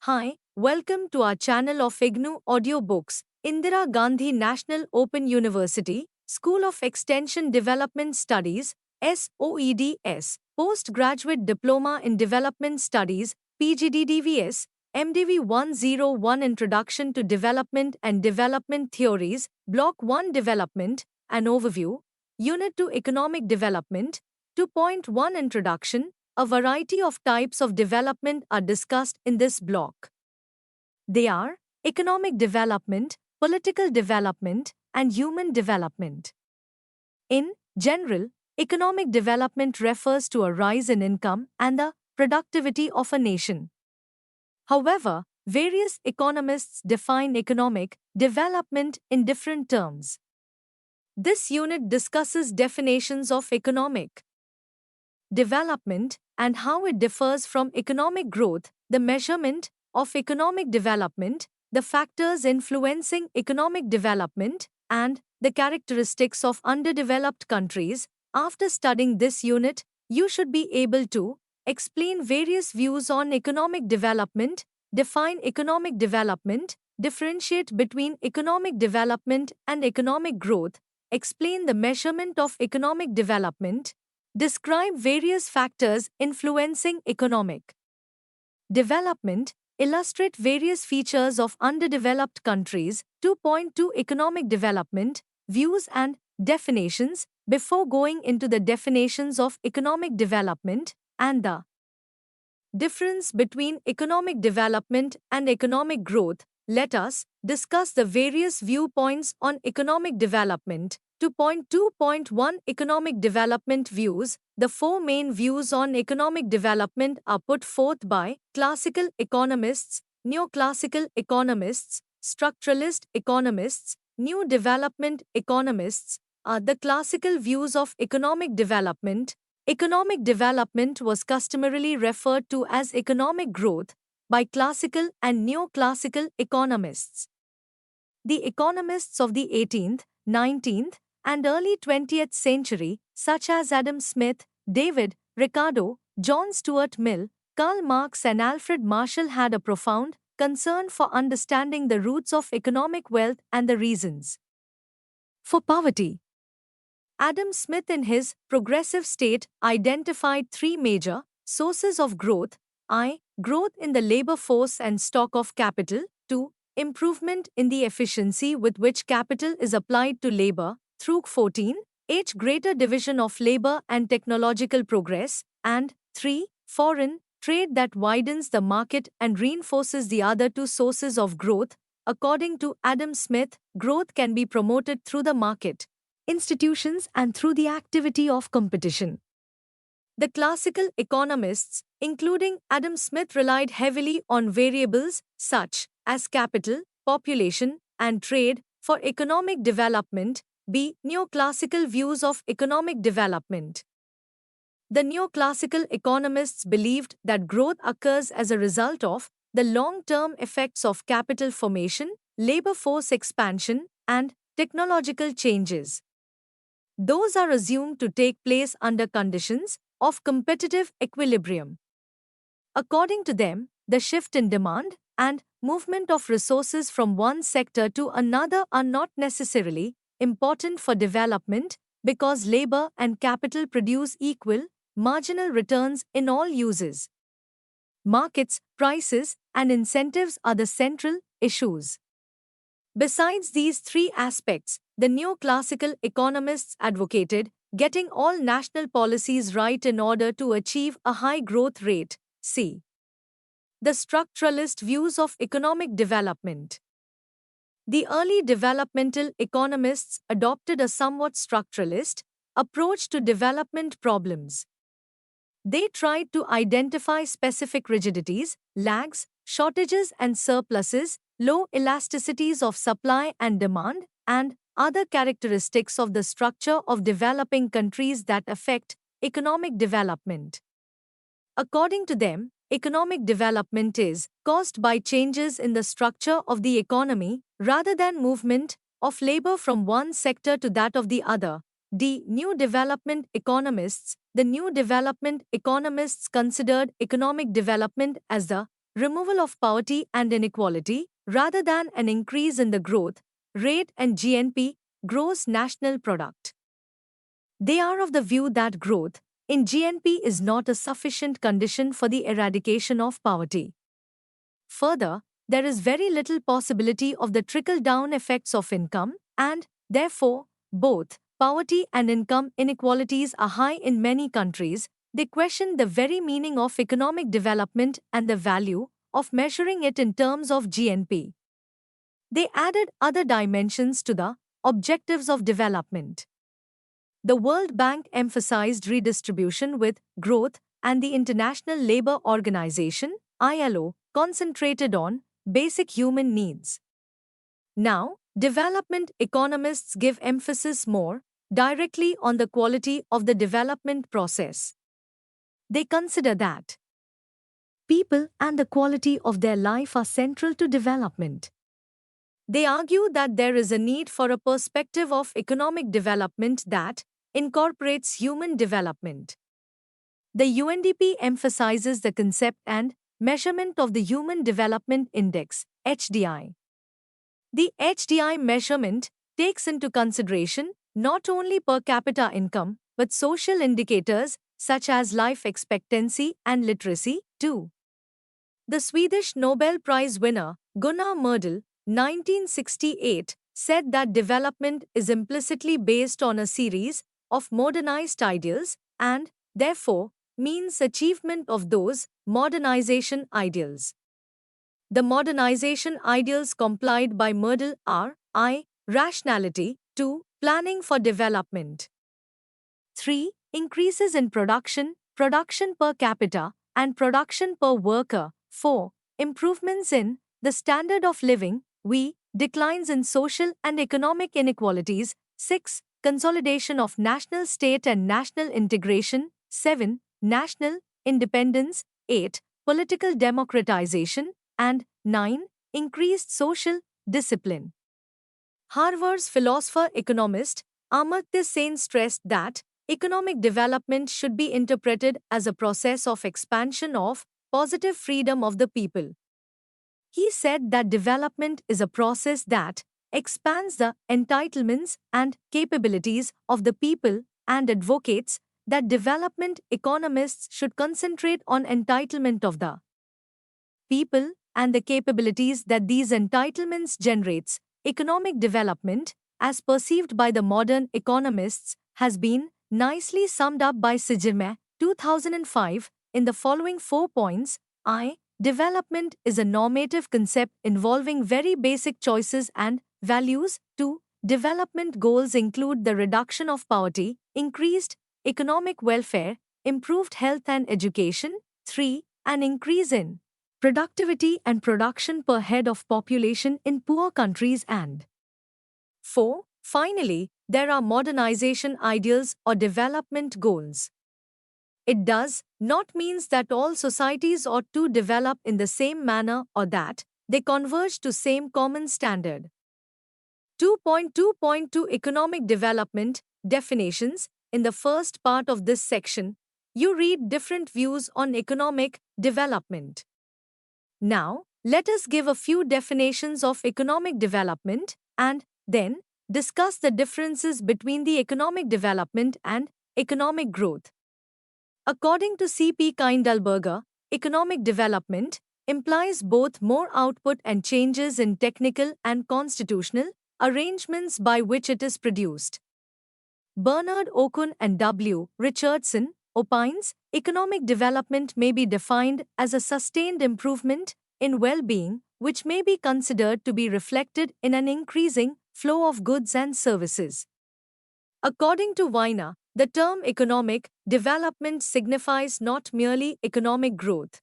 Hi, welcome to our channel of IGNOU Audiobooks, Indira Gandhi National Open University, School of Extension Development Studies, SOEDS, Postgraduate Diploma in Development Studies, PGDDVS, MDV 101 Introduction to Development and Development Theories, Block 1 Development, an Overview, Unit 2 Economic Development, 2.1 Introduction. A variety of types of development are discussed in this block. They are economic development, political development, and human development. In general, economic development refers to a rise in income and the productivity of a nation. However, various economists define economic development in different terms. This unit discusses definitions of economic development and how it differs from economic growth, the measurement of economic development, the factors influencing economic development, and the characteristics of underdeveloped countries. After studying this unit, you should be able to explain various views on economic development, define economic development, differentiate between economic development and economic growth, explain the measurement of economic development, describe various factors influencing economic development, illustrate various features of underdeveloped countries. 2.2 Economic development, views and definitions. Before going into the definitions of economic development and the difference between economic development and economic growth, let us discuss the various viewpoints on economic development. 2.2.1 Economic development views. The four main views on economic development are put forth by classical economists, neoclassical economists, structuralist economists, new development economists. Are the classical views of economic development. Economic development was customarily referred to as economic growth by classical and neoclassical economists. The economists of the 18th, 19th, and early 20th century, such as Adam Smith, David Ricardo, John Stuart Mill, Karl Marx, and Alfred Marshall, had a profound concern for understanding the roots of economic wealth and the reasons for poverty. Adam Smith, in his Progressive State, identified three major sources of growth: I. Growth in the labor force and stock of capital; 2. Improvement in the efficiency with which capital is applied to labor through 14. H. Greater division of labor and technological progress; and 3. Foreign trade that widens the market and reinforces the other two sources of growth. According to Adam Smith, growth can be promoted through the market institutions and through the activity of competition. The classical economists, including Adam Smith, relied heavily on variables such as capital, population, and trade for economic development. B. Neoclassical views of economic development. The neoclassical economists believed that growth occurs as a result of the long-term effects of capital formation, labor force expansion, and technological changes. Those are assumed to take place under conditions of competitive equilibrium. According to them, the shift in demand and movement of resources from one sector to another are not necessarily important for development because labor and capital produce equal, marginal returns in all uses. Markets, prices, and incentives are the central issues. Besides these three aspects, the neoclassical economists advocated getting all national policies right in order to achieve a high growth rate. C. The structuralist views of economic development. The early developmental economists adopted a somewhat structuralist approach to development problems. They tried to identify specific rigidities, lags, shortages and surpluses, low elasticities of supply and demand, and other characteristics of the structure of developing countries that affect economic development. According to them, economic development is caused by changes in the structure of the economy rather than movement of labor from one sector to that of the other. D. New development economists. The new development economists considered economic development as the removal of poverty and inequality, rather than an increase in the growth rate and GNP, gross national product. They are of the view that growth in GNP is not a sufficient condition for the eradication of poverty. Further, there is very little possibility of the trickle-down effects of income, and, therefore, both poverty and income inequalities are high in many countries. They question the very meaning of economic development and the value of measuring it in terms of GNP. They added other dimensions to the objectives of development. The World Bank emphasized redistribution with growth, and the International Labour Organization, ILO, concentrated on basic human needs. Now, development economists give emphasis more directly on the quality of the development process. They consider that people and the quality of their life are central to development. They argue that there is a need for a perspective of economic development that incorporates human development. The UNDP emphasizes the concept and measurement of the Human Development Index, HDI. The HDI measurement takes into consideration not only per capita income, but social indicators such as life expectancy and literacy, too. The Swedish Nobel Prize winner, Gunnar Myrdal, 1968, said that development is implicitly based on a series of modernized ideals and, therefore, means achievement of those modernization ideals. The modernization ideals complied by Myrdal are I. Rationality, 2. Planning for development, 3. Increases in production, production per capita, and production per worker, 4. Improvements in the standard of living, declines in social and economic inequalities, 6. Consolidation of national state and national integration, 7. National independence, 8. Political democratization, and 9. Increased social discipline. Harvard's philosopher-economist Amartya Sen stressed that economic development should be interpreted as a process of expansion of positive freedom of the people. He said that development is a process that expands the entitlements and capabilities of the people and advocates that development economists should concentrate on entitlement of the people and the capabilities that these entitlements generates. Economic development, as perceived by the modern economists, has been nicely summed up by Sijirme, 2005, in the following 4 points. I. Development is a normative concept involving very basic choices and values. 2. Development goals include the reduction of poverty, increased economic welfare, improved health and education. 3. An increase in productivity and production per head of population in poor countries, and 4. Finally, there are modernization ideals or development goals. It does not mean that all societies ought to develop in the same manner or that they converge to same common standard. 2.2.2 Economic Development Definitions. In the first part of this section, you read different views on economic development. Now, let us give a few definitions of economic development and then discuss the differences between the economic development and economic growth. According to C.P. Kindleberger, economic development implies both more output and changes in technical and constitutional arrangements by which it is produced. Bernard Okun and W. Richardson opines, economic development may be defined as a sustained improvement in well-being, which may be considered to be reflected in an increasing flow of goods and services. According to Weiner, the term economic development signifies not merely economic growth,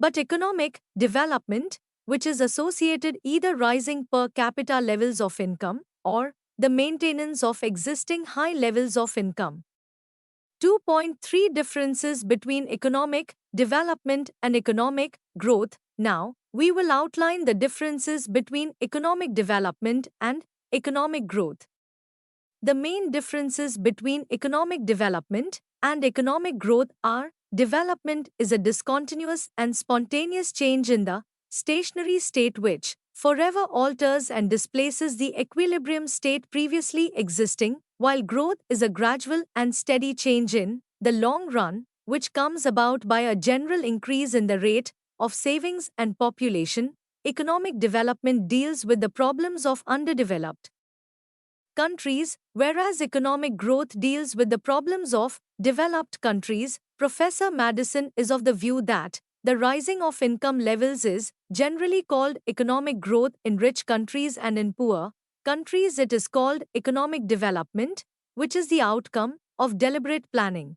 but economic development, which is associated either rising per capita levels of income or the maintenance of existing high levels of income. 2.3 Differences between economic development and economic growth. Now, we will outline the differences between economic development and economic growth. The main differences between economic development and economic growth are development is a discontinuous and spontaneous change in the stationary state which forever alters and displaces the equilibrium state previously existing, while growth is a gradual and steady change in the long run, which comes about by a general increase in the rate of savings and population. Economic development deals with the problems of underdeveloped countries, whereas economic growth deals with the problems of developed countries. Professor Madison is of the view that the rising of income levels is generally called economic growth in rich countries, and in poor countries it is called economic development, which is the outcome of deliberate planning.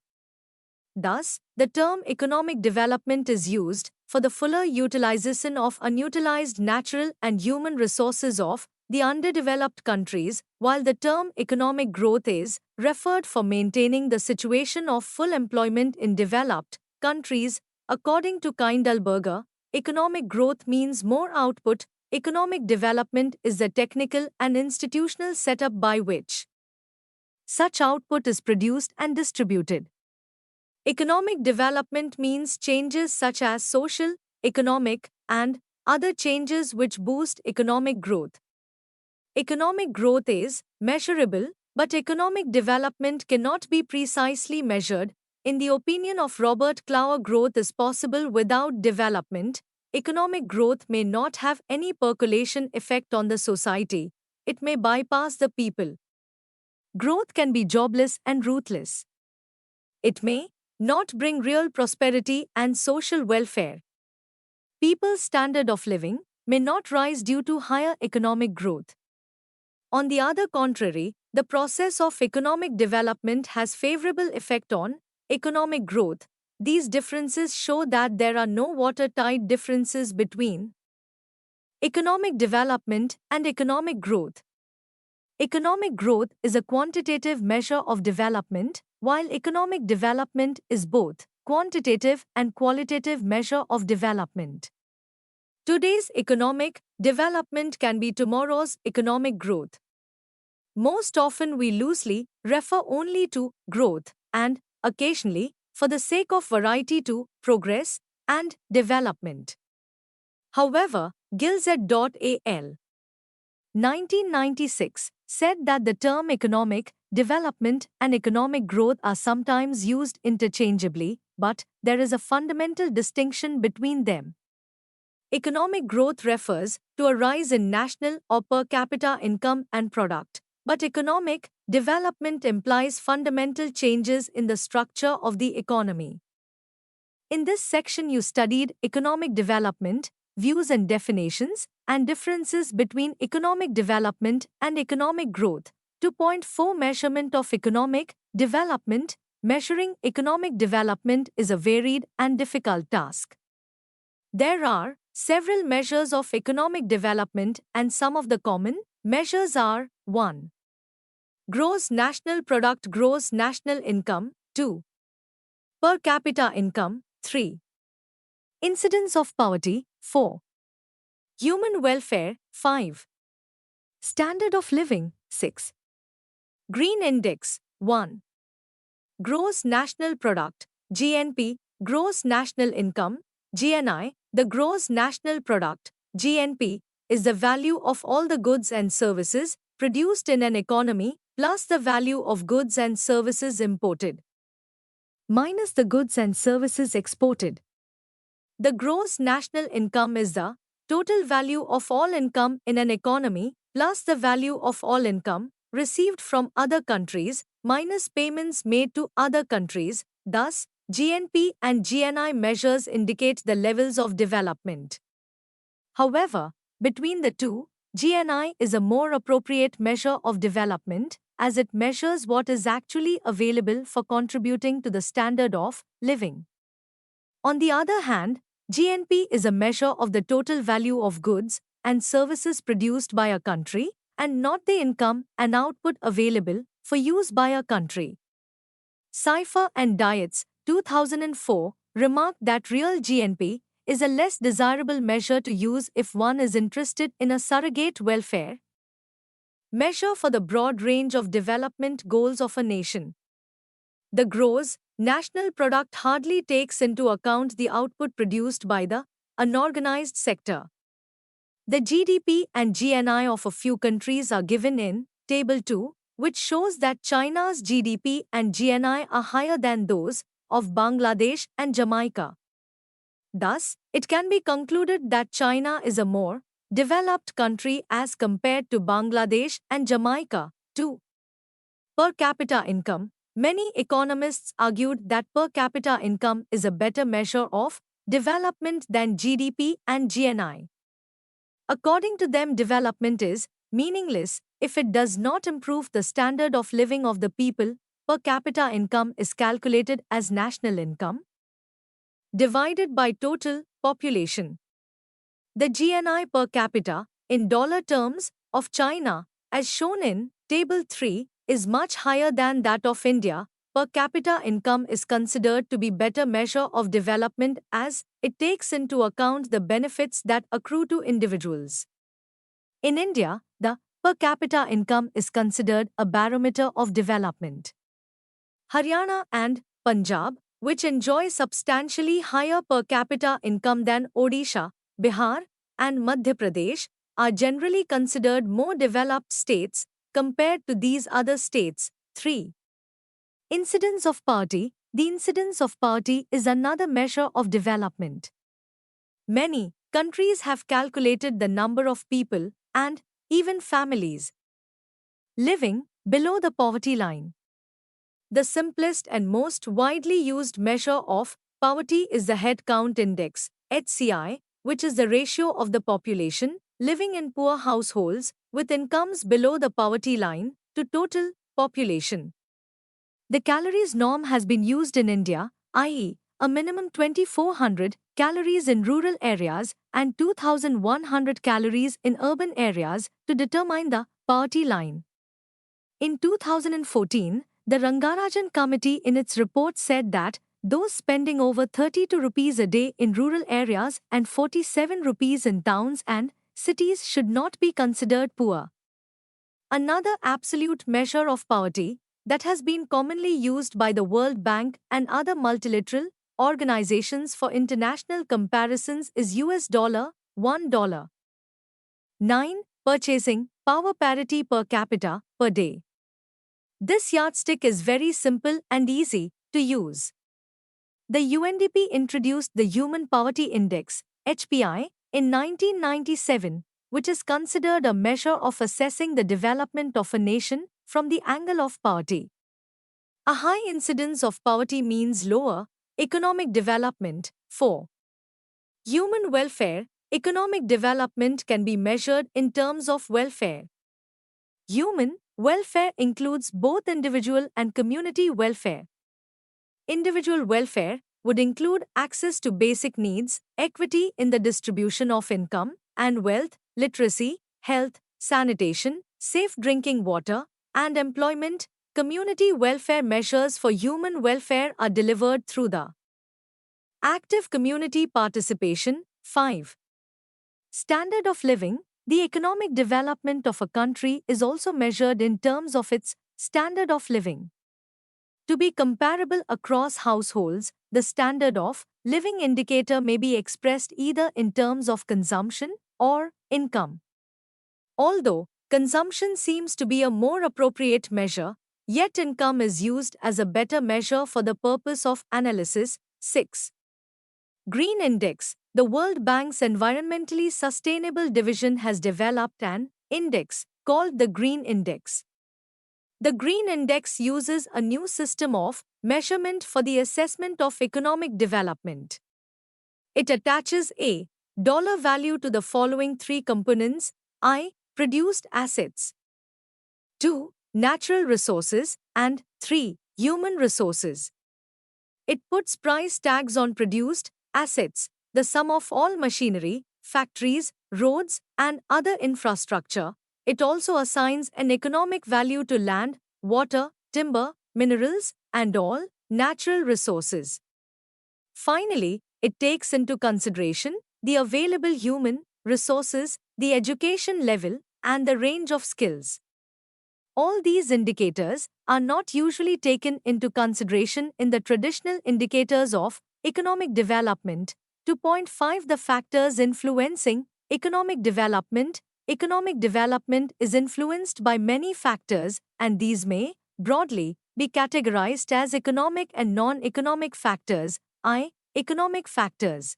Thus, the term economic development is used for the fuller utilization of unutilized natural and human resources of the underdeveloped countries, while the term economic growth is referred for maintaining the situation of full employment in developed countries. According to Kindleberger, economic growth means more output. Economic development is the technical and institutional setup by which such output is produced and distributed. Economic development means changes such as social, economic, and other changes which boost economic growth. Economic growth is measurable, but economic development cannot be precisely measured. In the opinion of Robert Clower, growth is possible without development. Economic growth may not have any percolation effect on the society. It may bypass the people. Growth can be jobless and ruthless. It may not bring real prosperity and social welfare. People's standard of living may not rise due to higher economic growth. On the other contrary, the process of economic development has favorable effect on economic growth. These differences show that there are no watertight differences between economic development and economic growth. Economic growth is a quantitative measure of development, while economic development is both quantitative and qualitative measure of development. Today's economic development can be tomorrow's economic growth. Most often we loosely refer only to growth and, occasionally, for the sake of variety, to progress and development. However, Giles et al. 1996 said that the term economic development and economic growth are sometimes used interchangeably, but there is a fundamental distinction between them. Economic growth refers to a rise in national or per capita income and product, but economic development implies fundamental changes in the structure of the economy. In this section, you studied economic development, views and definitions, and differences between economic development and economic growth. 2.4 Measurement of economic development. Measuring economic development is a varied and difficult task. There are several measures of economic development, and some of the common measures are: 1. Gross national product, gross national income; 2. Per capita income; 3. Incidence of poverty; 4. Human welfare; 5. Standard of living; 6. Green Index; 1. Gross national product, GNP; gross national income, GNI. The gross national product, GNP, is the value of all the goods and services produced in an economy plus the value of goods and services imported minus the goods and services exported. The gross national income is the total value of all income in an economy plus the value of all income received from other countries minus payments made to other countries. Thus, GNP and GNI measures indicate the levels of development. However, between the two, GNI is a more appropriate measure of development, as it measures what is actually available for contributing to the standard of living. On the other hand, GNP is a measure of the total value of goods and services produced by a country, and not the income and output available for use by a country. Cipher and Dietz, 2004, remarked that real GNP is a less desirable measure to use if one is interested in a surrogate welfare measure for the broad range of development goals of a nation. The gross national product hardly takes into account the output produced by the unorganized sector. The GDP and GNI of a few countries are given in Table 2, which shows that China's GDP and GNI are higher than those of Bangladesh and Jamaica. Thus, it can be concluded that China is a more developed country as compared to Bangladesh and Jamaica. 2. Per capita income. Many economists argued that per capita income is a better measure of development than GDP and GNI. According to them, development is meaningless if it does not improve the standard of living of the people. Per capita income is calculated as national income divided by total population. The GNI per capita, in dollar terms, of China, as shown in Table 3, is much higher than that of India. Per capita income is considered to be better measure of development as it takes into account the benefits that accrue to individuals. In India, the per capita income is considered a barometer of development. Haryana and Punjab, which enjoy substantially higher per capita income than Odisha, Bihar, and Madhya Pradesh, are generally considered more developed states compared to these other states. 3. Incidence of poverty. The incidence of poverty is another measure of development. Many countries have calculated the number of people, and even families, living below the poverty line. The simplest and most widely used measure of poverty is the Head Count Index, HCI, which is the ratio of the population living in poor households with incomes below the poverty line to total population. The calories norm has been used in India, i.e., a minimum 2400 calories in rural areas and 2100 calories in urban areas to determine the poverty line. In 2014, the Rangarajan Committee in its report said that those spending over 32 rupees a day in rural areas and 47 rupees in towns and cities should not be considered poor. Another absolute measure of poverty that has been commonly used by the World Bank and other multilateral organizations for international comparisons is $1. 9. Purchasing power parity per capita per day. This yardstick is very simple and easy to use. The UNDP introduced the Human Poverty Index, HPI, in 1997, which is considered a measure of assessing the development of a nation from the angle of poverty. A high incidence of poverty means lower economic development. 4. Human welfare. Economic development can be measured in terms of welfare. Human welfare includes both individual and community welfare. Individual welfare would include access to basic needs, equity in the distribution of income and wealth, literacy, health, sanitation, safe drinking water, and employment. Community welfare measures for human welfare are delivered through the active community participation. 5. Standard of living. The economic development of a country is also measured in terms of its standard of living. To be comparable across households, the standard of living indicator may be expressed either in terms of consumption or income. Although consumption seems to be a more appropriate measure, yet income is used as a better measure for the purpose of analysis. 6. Green Index. The World Bank's Environmentally Sustainable Division has developed an index called the Green Index. The Green Index uses a new system of measurement for the assessment of economic development. It attaches a dollar value to the following three components: I. Produced assets, 2. Natural resources, and 3. Human resources. It puts price tags on produced assets, the sum of all machinery, factories, roads, and other infrastructure. It also assigns an economic value to land, water, timber, minerals, and all natural resources. Finally, it takes into consideration the available human resources, the education level, and the range of skills. All these indicators are not usually taken into consideration in the traditional indicators of economic development. 2.5 The factors influencing economic development. Economic development is influenced by many factors, and these may, broadly, be categorized as economic and non-economic factors. Economic factors.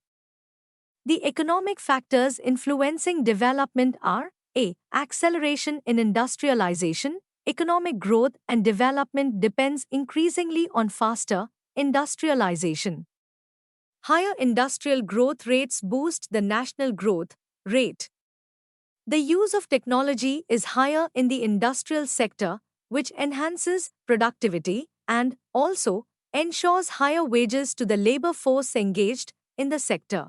The economic factors influencing development are a. Acceleration in industrialization. Economic growth and development depends increasingly on faster industrialization. Higher industrial growth rates boost the national growth rate. The use of technology is higher in the industrial sector, which enhances productivity and also ensures higher wages to the labor force engaged in the sector.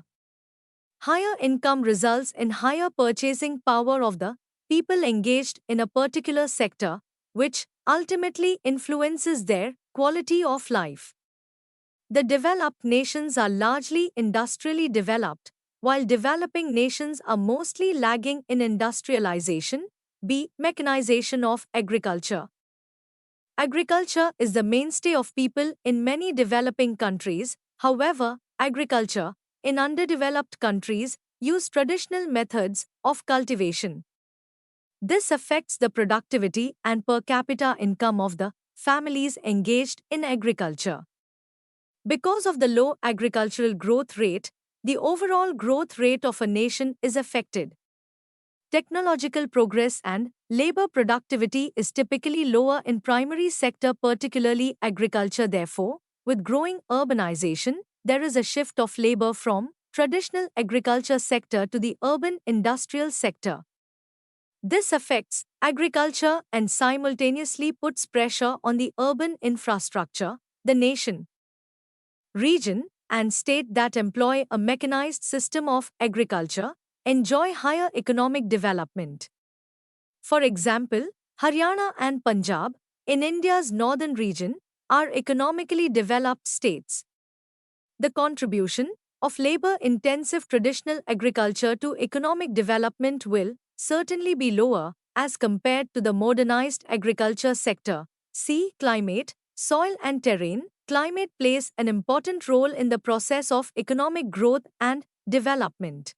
Higher income results in higher purchasing power of the people engaged in a particular sector, which ultimately influences their quality of life. The developed nations are largely industrially developed, while developing nations are mostly lagging in industrialization. B. Mechanization of agriculture. Agriculture is the mainstay of people in many developing countries. However, agriculture in underdeveloped countries use traditional methods of cultivation. This affects the productivity and per capita income of the families engaged in agriculture. Because of the low agricultural growth rate, the overall growth rate of a nation is affected. Technological progress and labor productivity is typically lower in primary sector, particularly agriculture. Therefore, with growing urbanization, there is a shift of labor from traditional agriculture sector to the urban industrial sector. This affects agriculture and simultaneously puts pressure on the urban infrastructure. The nation, region, and state that employ a mechanized system of agriculture enjoy higher economic development. For example, Haryana and Punjab, in India's northern region, are economically developed states. The contribution of labor-intensive traditional agriculture to economic development will certainly be lower as compared to the modernized agriculture sector. See climate, soil and terrain. Climate plays an important role in the process of economic growth and development.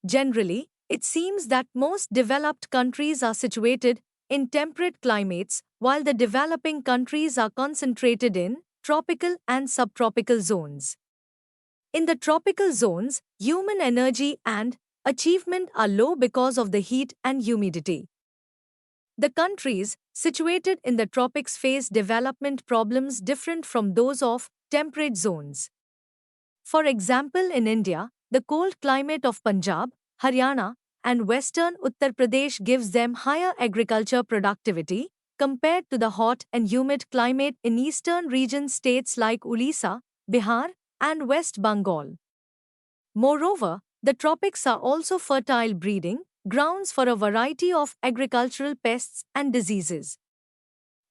Generally, it seems that most developed countries are situated in temperate climates, while the developing countries are concentrated in tropical and subtropical zones. In the tropical zones, human energy and achievement are low because of the heat and humidity. The countries situated in the tropics face development problems different from those of temperate zones. For example, in India, the cold climate of Punjab, Haryana, and western Uttar Pradesh gives them higher agriculture productivity compared to the hot and humid climate in eastern region states like Odisha, Bihar, and West Bengal. Moreover, the tropics are also fertile breeding grounds for a variety of agricultural pests and diseases.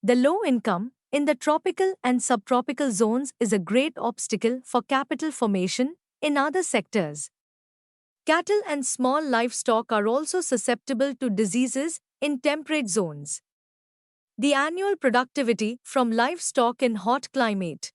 The low income in the tropical and subtropical zones is a great obstacle for capital formation in other sectors. Cattle and small livestock are also susceptible to diseases in temperate zones. The annual productivity from livestock in hot climate